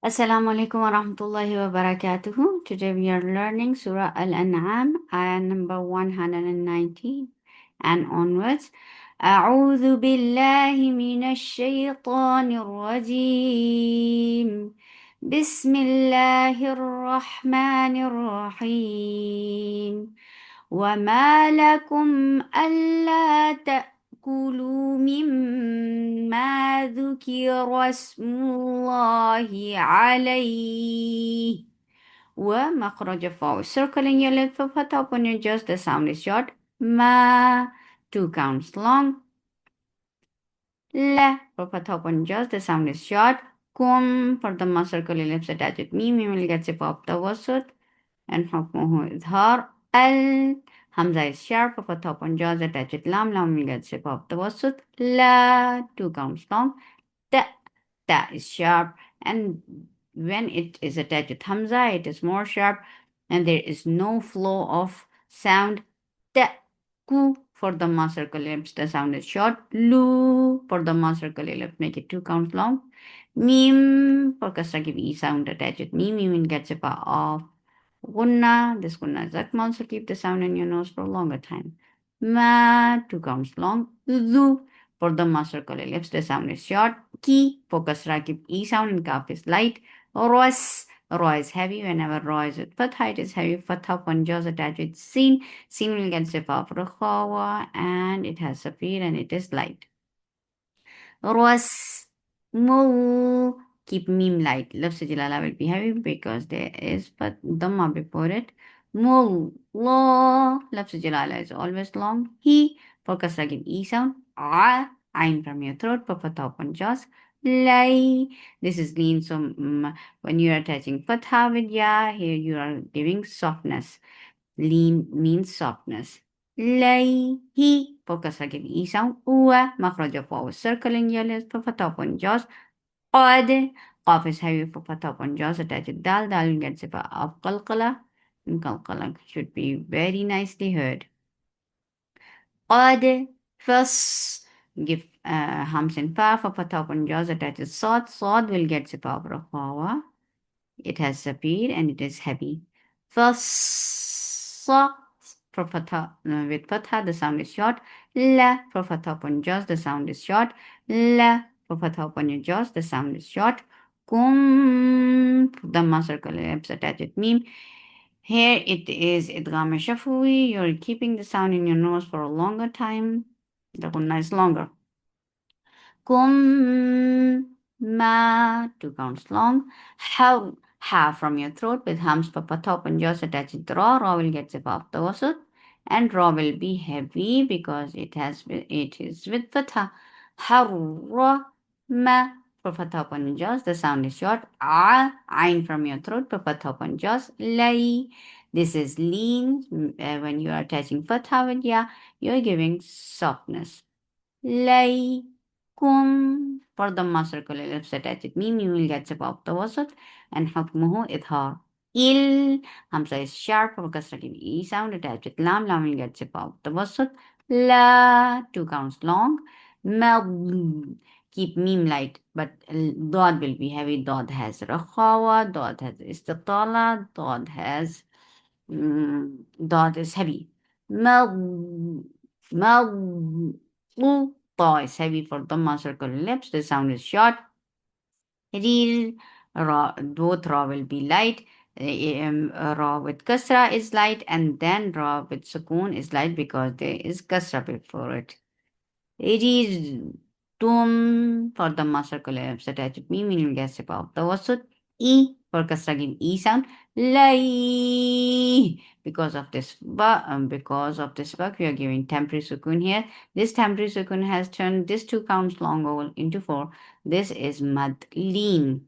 Assalamu alaikum wa rahmatullahi wa barakatuhu. Today we are learning Surah Al-An'am, ayah number 119 and onwards. أعوذ بالله من الشيطان الرجيم. بسم الله الرحمن الرحيم. وما لكم ألا تأكلوا مما ذكر اسم الله عليه ومخرج فاء. Circling your lips for top on your jaws, the sound is short. Ma, 2 counts long. La, for top on jaws, the sound is short. Kum, for the muscle circle your lips attached with me will get zip up the wasut. And حكمه إظهار. Hamza is sharp of a top on jaws attached with lam. Lam will get zip of the wasut. La, 2 counts long. Ta, ta is sharp, and when it is attached with Hamza, it is more sharp, and there is no flow of sound. Ta, ku, for the ma circle ellipse, the sound is short. Lu, for the ma circle ellipse, make it 2 counts long. Mim, for kasra give e sound attached with mim, mim gets a pa off. Gunna, this gunna is akmal, so keep the sound in your nose for a longer time. Ma, 2 counts long. Zu, for the ma circle ellipse, the sound is short. Ki, for kasra keep e sound and kaf is light. Ros, Ra is heavy. Whenever Ra is with fatha, it is heavy. Fatha upon jaws attached with sin. Sin will get sifa for khawa, and it has safir and it is light. Ros, mu, keep mim light. Lafz jalala will be heavy because there is but dhamma before it. Mul, la, lafz jalala is always long. He, for kasra give e sound. A, ain from your throat, for fatha upon jaws. Lay, this is lean, so when you are attaching fatha with ya, here you are giving softness. Lean means softness. Lay, he, for kasra give e sound. Uwa, makhraj of waw, circling your lips, for fatha upon jaws. قاد, قاف is heavy for fatha upon jaws attached with dal. Dal gets a of qalqala. And qalqala should be very nicely heard. قاد, first give hams and fa for fatha upon jaws attached with sod. Sod will get a of rafawa. It has sapir and it is heavy. First, for fatha, with fatha, the sound is short. La, for fatha upon jaws, the sound is short. La, for fatha upon your jaws, the sound is short. Kum, the circle ellipse attached with meme. Here it is idgham shafwi. You're keeping the sound in your nose for a longer time. The gunna is longer. Kum, ma, 2 counts long. How, ha from your throat with hums for top and jaws attached to ra. Ra will get zip off the wasut, and ra will be heavy because it is with fatha. Harra, ma, for fatha and jaws, the sound is short. A, ain from your throat for fatha and jaws. Lay, this is lean. When you are attaching fatha with ya, you are giving softness. Lay, kum, for the ma circle ellipse attached with mim, you will get above the wasat, and hukmuhu idhar. Il, hamza is sharp, for kasra give e sound attached with lam. Lam will get above the wasat. La, 2 counts long. Mel, keep mim light, but dod will be heavy. Dod has rakhawa, dod has istatala, dod is heavy. Mel, Ta is heavy for the circle lips. The sound is short. Reel, ra, both ra will be light. Ra with kasra is light, and then ra with sukoon is light because there is kasra before it. It is tum for the circle ellipse attached with me, meaning guess about the wasut. E for kasra give e sound. Lai, because of this bug, we are giving temporary sukoon here. This temporary sukoon has turned this 2 counts long vowel into 4. This is mad lean.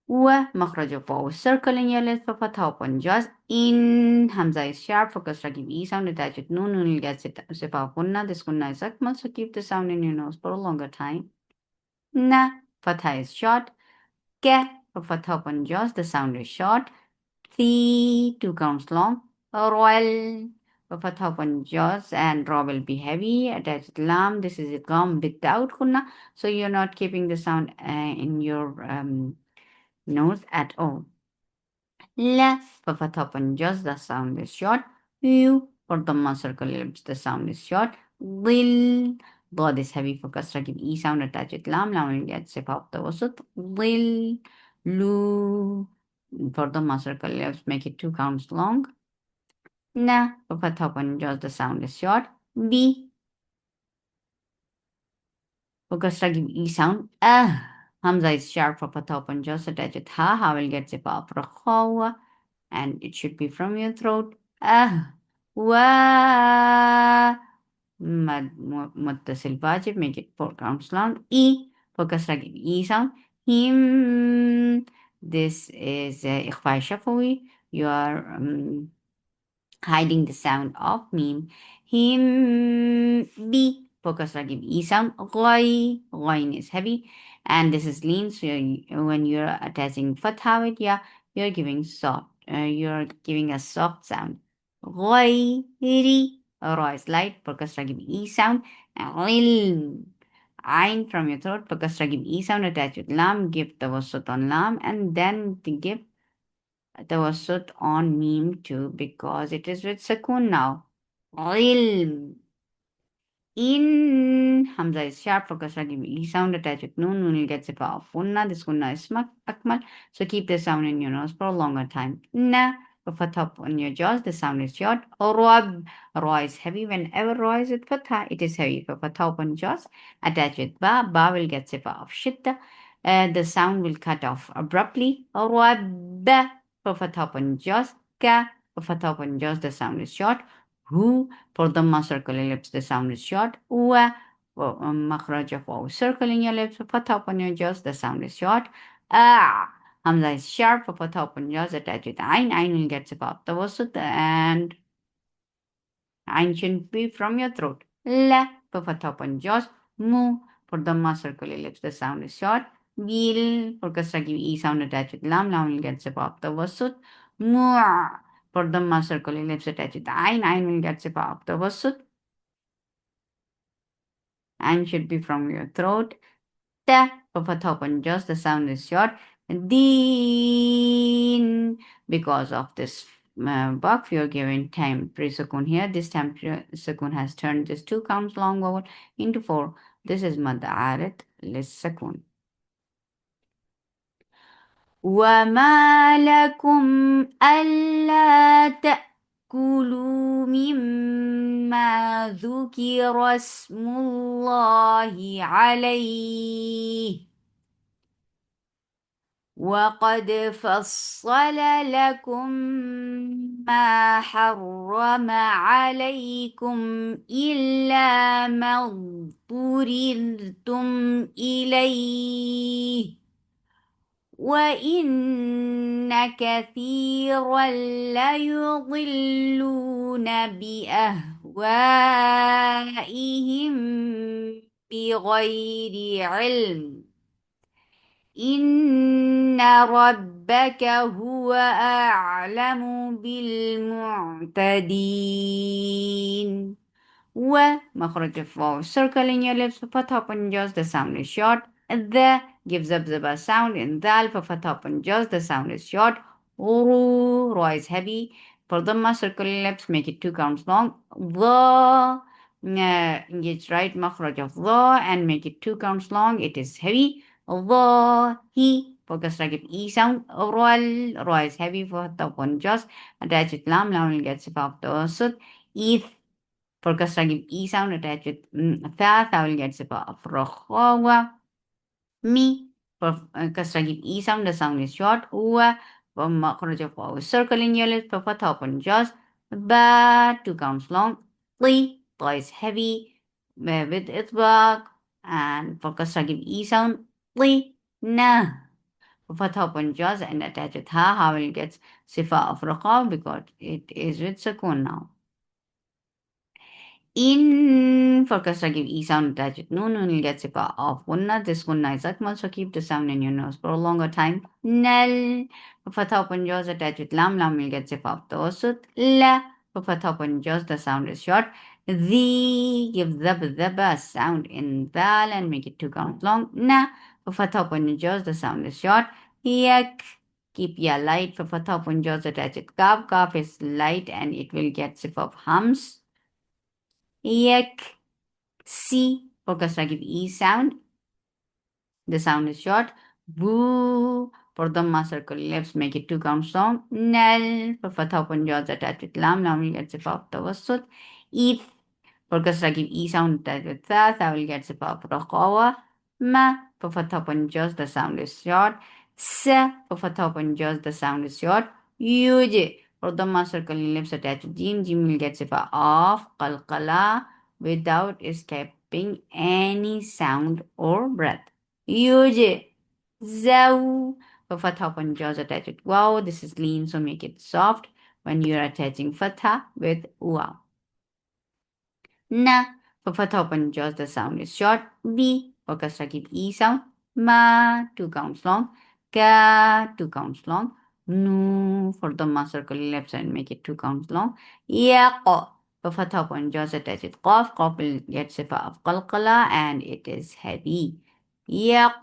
ومخرج فوق circling your lips for fatha upon jaws. In, hamza is sharp for kasra give e sound attached with nun. Nun will get sipa kunna. This kunna is akmal, so keep the sound in your nose for a longer time. Na, fatha is short. Ke, for fatha upon jaws, the sound is short. Thi, 2 counts long. Royal, for fatha upon jaws, and ra will be heavy. Attached lam, this is a gum without gunna, so you're not keeping the sound in your nose at all. La for fatha upon jaws, the sound is short. You for the circle lips, the sound is short. Lil, God is heavy for kasra, give e sound attached lam, lam will get sip of the wasut. Lil, lu, for the circle lips, make it 2 counts long. Na, for fatha upon jaws, the sound is short. B, for kasra, give e sound. Hamza is sharp for fatha upon jaws, attached ha, ha will get sip of rakhawa, and it should be from your throat. Wa, muttasil wajib, make it 4 counts long. E, for kasra, give e sound. Him, this is ikhfa shafawi. You are hiding the sound of meme. Him, B, focus give E sound. Ghain is heavy. And this is lean, so when you're attaching fatha with ya, you're giving soft, you're giving a soft sound. Ghairi, ra is light, focus give E sound. Ilm, Ain from your throat, focus give E sound, attach with lam, give the wasut on lam, and then give tawassut on meme too because it is with Sakun now. Ilm. In Hamza is sharp for kasra, give e sound attached with noon. Noon will get sifa of punna. This kunna is akmal. So keep the sound in your nose for a longer time. Na for fatha on your jaws, the sound is short. Rab. Ra is heavy. Whenever ra is with fatha, it is heavy. For fatha upon jaws, attached with ba. Ba will get sifa of shidda. The sound will cut off abruptly. Rab. For fatha upon jaws. Ka. For fatha upon jaws, the sound is short. Who for the circle ellipse, the sound is short. Wa for makhraj of waw circle in your lips. For fatha upon your jaws, the sound is short. Hamza is sharp. For fatha upon jaws, attached with ain. Ain will get about the wasut, and ain shouldn't be from your throat. La for fatha upon jaws. Mu for the circle ellipse, the sound is short. Gil for kasra give e sound attached with lam. Lam will get about the wasut. Mu for the circle ellipse attached with ain. Ain will get about the wasut. And should be from your throat. Ta for fatha upon jaws, the sound is short. Deen, because of this buck, you're given time pre-sukun here. This time pre-sukun has turned this 2 counts long vowel into 4. This is mad arid lis-sukun. وما لكم ألا تأكلوا مما ذكر اسم الله عليه وقد فصل لكم ما حرم عليكم إلا ما اضطررتم إليه وإن كثيرا ليضلون بأهوائهم بغير علم إن ربك هو أعلم بالمعتدين ومخرج الواو circle in your lips for fatha upon jaws, the sound is short. The gives up the sound in dal for fatha upon jaws, the sound is short. Ru, ra is heavy. For dhamma circle in lips, make it 2 counts long. The engage right makhraj of the and make it 2 counts long. It is heavy. The he for kasra give e sound. Ral, ra is heavy for fatha upon jaws. Attach with lam, lam will get sip of the sut. Ith for kasra give e sound attached with tha, tha will get sifa of rakhawa. Mi for kasra give e sound, the sound is short. Uwa for makhraj of waw circle in your lips for fatha upon jaws. Ba 2 counts long. Li, ta is heavy with itbaq, and for kasra give e sound. Li na for fatha upon jaws and attached with ha, ha will get sifa of rakhaw because it is with sukun now. In for kasra give e sound attached with noon, noon will get sifa of gunna. This gunna is akmal, so keep the sound in your nose for a longer time. Nal for fatha upon jaws attached with lam, lam will get sifa of tawassut. La for fatha upon just the sound is short. The, give the sound in dal and make it 2 counts long. Na, for fatha upon just the sound is short. Yak, keep ya light. For fatha upon just attach it. Kaf, kaf is light and it will get sip of hums. Yak, si, for kasra give e sound. The sound is short. Boo, for dhamma circle ellipse, make it 2 counts long. Nal, for fatha upon jaws attached with lam, lam will get sip of tawassut. If, for kasra give e sound attached with tha will get sip of raqawa. Ma, for fatha upon jaws, the sound is short. Sa, for fatha upon jaws, the sound is short. Yuj, for dhamma circle ellipse attached with jim, jim will get sip of qalqala without escaping any sound or breath. Use Zau. For fatha upon jaws attached with wow. This is lean, so make it soft when you are attaching fatha with wow. Na. For fatha upon jaws, the sound is short. B. For kasra keep e sound. Ma. 2 counts long. Ka. 2 counts long. Nu. For dhamma circle left side, make it 2 counts long. Yaq. For fatha upon jaws attached with qaf. Qaf will get sifa of qalqala and it is heavy. Yaq.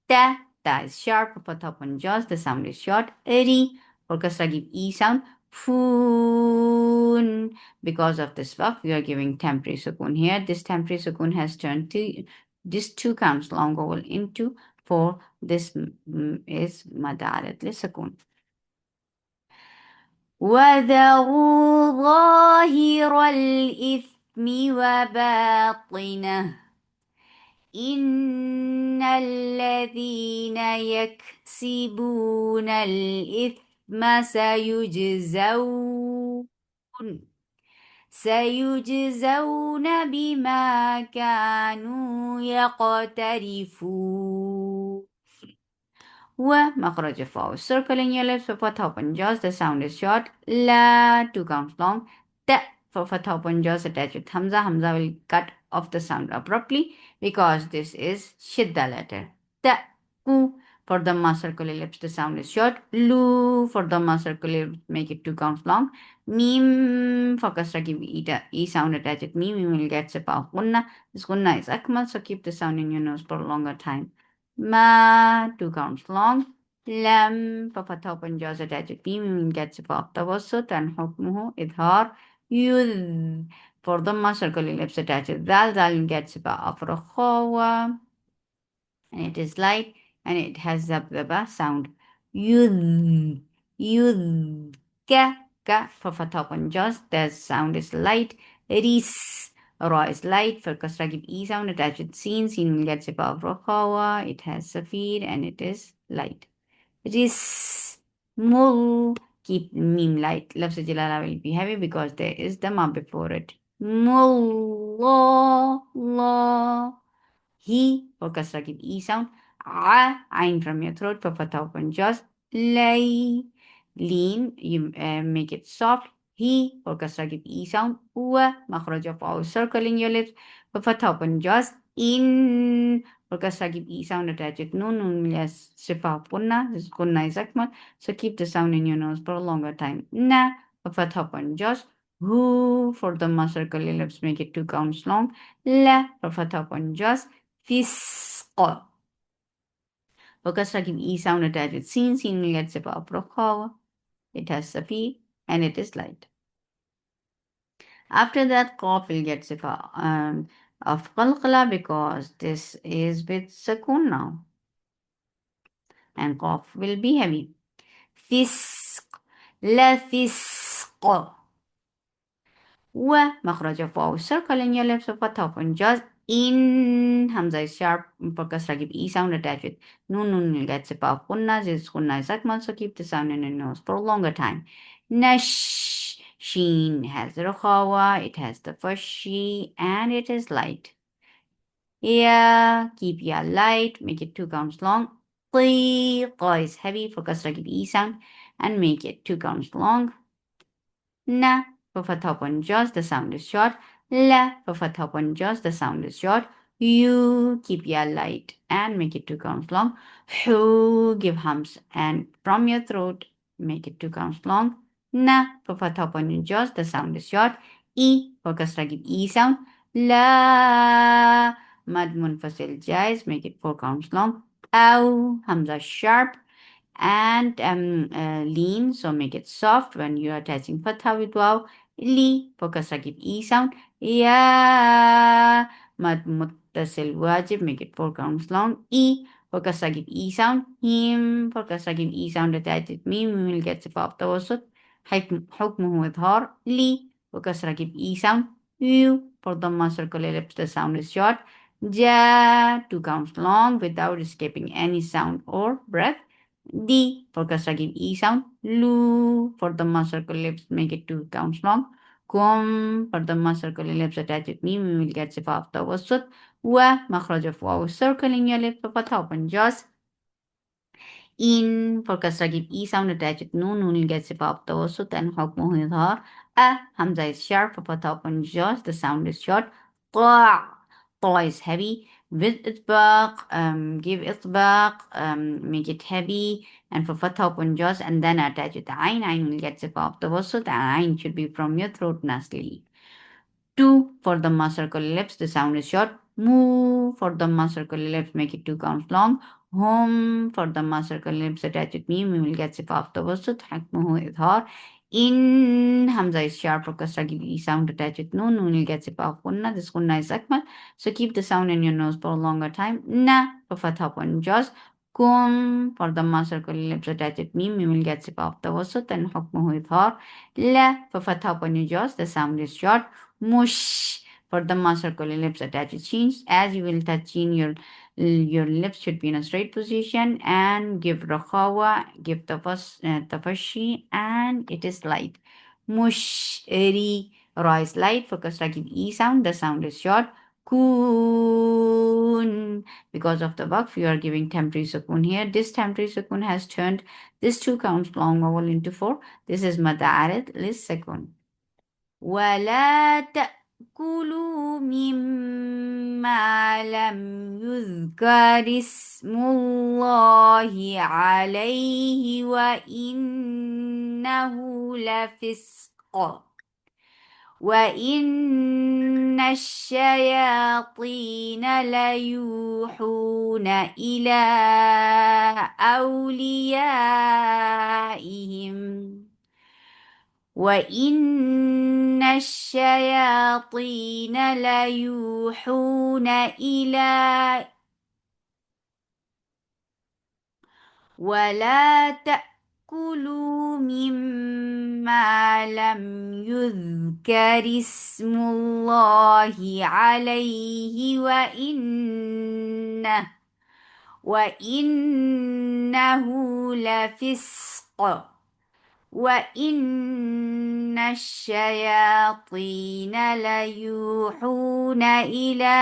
Ta is sharp. For fatha upon jaws, the sound is short. Ri. For kasra give e sound. Foon. Because of this waqf, we are giving temporary sukun here. This temporary sukun has turned this 2 counts long vowel into 4. This is madarat li sukun. وَذَرُوا ظَاهِرَ الْإِثْمِ وَبَاطِنَهُ إِنَّ الَّذِينَ يَكْسِبُونَ الْإِثْمَ سيجزون بما كانوا يقترفون. ومخرج الفاء. Circling your lips for fatha upon jaws. The sound is short. La, 2 counts long. Ta, for fatha upon jaws attached with hamza. Hamza will cut off the sound abruptly because this is shidda letter. Ta, ku. For dhamma circular lips, the sound is short. Lu, for dhamma circular lips, make it 2 counts long. Mim, for kasra give e sound attached with mim, you will get sipa of gunna. This gunna is akmal, so keep the sound in your nose for a longer time. Ma, 2 counts long. Lam, for fatha upon jaws attached with mim, you will get sipa of tawassut and hukmuhu idhar. Yudh, for dhamma circular lips attached with dal, dal will get sipa of rakhawa. And it is light and it has the sound. Yudh, yudh, ka, for fatha upon jaws, the sound is light. Ris, ra is light. For kasra give e sound attached with sin, sin will get sipa of rakhawa. It has safir and it is light. Ris, mul, keep mim light. Lafz jalala will be heavy because there is the ma before it. Mullah, la. He, for kasra give e sound. Ain from your throat. For fatha upon jaws. Lay, lean, you make it soft. He, for kasra give e sound. Wa, makhraj of all circling your lips. For fatha upon jaws. In, for kasra give e sound attached with nun, yes, sifa punna. This kunna is akmal. So keep the sound in your nose for a longer time. Na, for fatha upon jaws. Who, for the circle your lips, make it 2 counts long. La, for fatha upon jaws. Fisq. For kasra give e sound attached with sin, sin will get sipa of rokhawa. It has safi and it is light. After that, qaf will get sifa of qalqala because this is with sakun now. And qaf will be heavy. Fisq. La fisq. ومخرج فوق circling your lips of fatha upon jaws. In, hamza is sharp. For kasra give e sound attached with nun will get sipa of gunna. This gunna is akmal, so keep the sound in your nose for a longer time. Nash, sheen has rukhawa. It has the first she and it is light. Yeah, keep ya light. Make it 2 counts long. Qa is heavy. For kasra give e sound and make it 2 counts long. Na, for fatha upon jaws, the sound is short. La, for fatha upon jaws, the sound is short. You, keep ya light and make it 2 counts long. Hu, give hums and from your throat, make it 2 counts long. Na for fatha upon your jaws, the sound is short. E for kasra, give E sound. La mad munfasil jais, make it 4 counts long. Ow hamza sharp and lean, so make it soft when you are attaching fatha with waw. Li for kasra, give E sound. Ya mad muttasil wajib, make it 4 counts long. E for kasra, give E sound. Him for kasra, give E sound attached with mim, we will get sifa of tawassut. حكمه إظهار. لي وكسرة give E sound. You for Dhamma circle ellipse, the sound is short. Ja 2 counts long without escaping any sound or breath. D for kasra, give E sound. Lu for Dhamma circle ellipse, make it 2 counts long. Kum for Dhamma circle ellipse, attach with me, we will get sifa of tawassut. Wa makhraj of waw, circling your lips, fatha open jaws. In for kasra, give E sound attached with noon, noon will get sifa of tawassut and hukmuhu idhar. A hamza is sharp for fatha open jaws, the sound is short. Ta ta is heavy. With itbaq, give itbaq, make it heavy, and for fatha open jaws, and then attach with ayn. Ayn will get sifa of tawassut, and ayn should be from your throat nasally. 2 for the circle ellipse, the sound is short. Mu for the circle ellipse, make it 2 counts long. Hum for the circle ellipse, attach with me, we will get sifa of tawassut. Hakmuhu idhar. In hamza is sharp for kasra, give E sound attached with noon, we will get sifa of gunna. This gunna is akmal, so keep the sound in your nose for a longer time. Na for fatha upon jaws. Kum for the circle ellipse, attached with me, we will get sifa of tawassut and hukmuhu idhar. La for fatha upon your jaws, the sound is short. Mush for the circle ellipse, attach with sheen. As you will touch in your lips should be in a straight position, and give rakhawa, give tafashi, and it is light. Mush ri ra is light for kasra, give E sound, the sound is short. Kun because of the waqf you are giving temporary sukun here. This temporary sukun has turned this 2 counts long vowel into 4. This is mad arid lis sukun. ولا تأكلوا مما لم يذكر اسم الله عليه وإنه لفسق وإن الشياطين ليوحون إلى أوليائهم وإن الشياطين ليوحون إلى ولا تأكلوا مما لم يذكر اسم الله عليه وإنه لفسق وإن الشياطين ليوحون إلى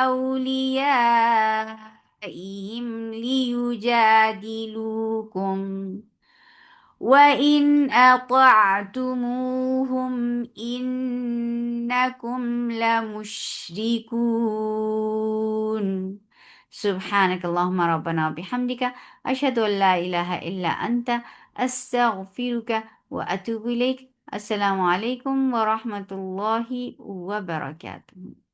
أوليائهم ليجادلوكم وإن أطعتموهم إنكم لمشركون سبحانك اللهم ربنا وبحمدك أشهد أن لا إله إلا أنت أستغفرك وأتوب إليك. السلام عليكم ورحمة الله وبركاته.